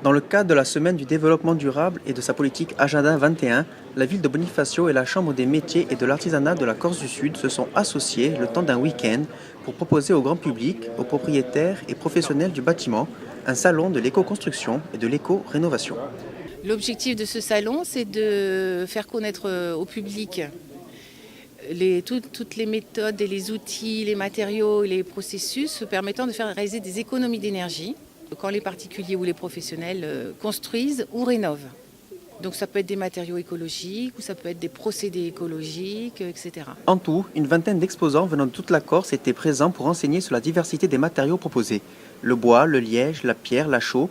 Dans le cadre de la Semaine du développement durable et de sa politique Agenda 21, la ville de Bonifacio et la Chambre des métiers et de l'artisanat de la Corse du Sud se sont associés le temps d'un week-end pour proposer au grand public, aux propriétaires et professionnels du bâtiment, un salon de l'éco-construction et de l'éco-rénovation. L'objectif de ce salon, c'est de faire connaître au public toutes les méthodes et les outils, les matériaux et les processus permettant de faire réaliser des économies d'énergie quand les particuliers ou les professionnels construisent ou rénovent. Donc ça peut être des matériaux écologiques ou ça peut être des procédés écologiques, etc. En tout, une vingtaine d'exposants venant de toute la Corse étaient présents pour enseigner sur la diversité des matériaux proposés. Le bois, le liège, la pierre, la chaux,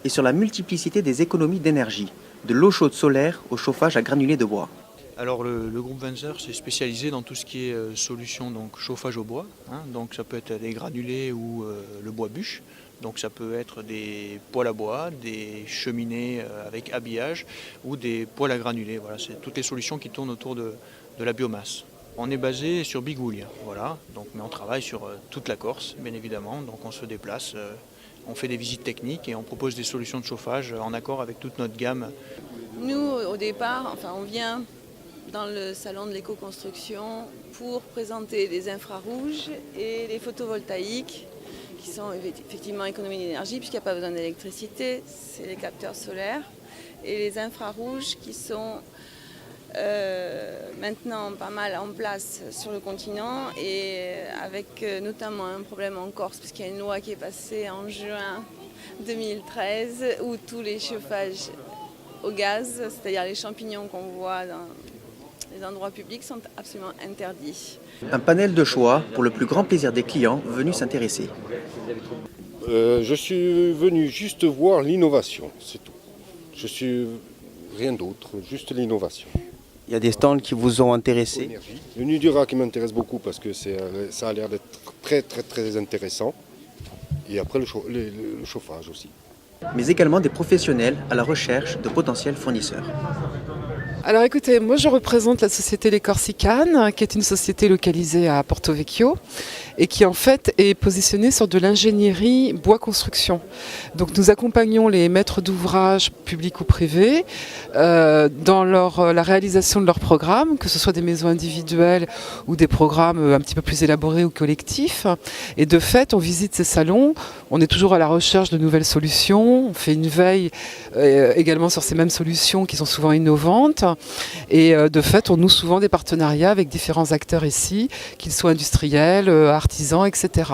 et sur la multiplicité des économies d'énergie, de l'eau chaude solaire au chauffage à granulés de bois. Alors le groupe Windsor s'est spécialisé dans tout ce qui est solution donc chauffage au bois, donc ça peut être des granulés ou le bois bûche, donc ça peut être des poêles à bois, des cheminées avec habillage ou des poêles à granulés, voilà, c'est toutes les solutions qui tournent autour de la biomasse. On est basé sur Bigoulia, voilà, donc, mais on travaille sur toute la Corse bien évidemment, donc on se déplace, on fait des visites techniques et on propose des solutions de chauffage en accord avec toute notre gamme. Nous au départ, on vient dans le salon de l'éco-construction pour présenter les infrarouges et les photovoltaïques qui sont effectivement économies d'énergie puisqu'il n'y a pas besoin d'électricité, c'est les capteurs solaires, et les infrarouges qui sont maintenant pas mal en place sur le continent et avec notamment un problème en Corse puisqu'il y a une loi qui est passée en juin 2013 où tous les chauffages au gaz, c'est-à-dire les champignons qu'on voit dans les endroits publics, sont absolument interdits. Un panel de choix pour le plus grand plaisir des clients venus s'intéresser. Je suis venu juste voir l'innovation, c'est tout. Je suis rien d'autre, juste l'innovation. Il y a des stands qui vous ont intéressé. Le Nudura qui m'intéresse beaucoup parce que ça a l'air d'être très très très intéressant. Et après le chauffage aussi. Mais également des professionnels à la recherche de potentiels fournisseurs. Alors écoutez, moi je représente la société Les Corsicanes, qui est une société localisée à Porto Vecchio et qui en fait est positionnée sur de l'ingénierie bois construction. Donc nous accompagnons les maîtres d'ouvrage publics ou privés dans la réalisation de leurs programmes, que ce soit des maisons individuelles ou des programmes un petit peu plus élaborés ou collectifs. Et de fait, on visite ces salons, on est toujours à la recherche de nouvelles solutions, on fait une veille également sur ces mêmes solutions qui sont souvent innovantes. Et de fait, on noue souvent des partenariats avec différents acteurs ici, qu'ils soient industriels, artisans, etc.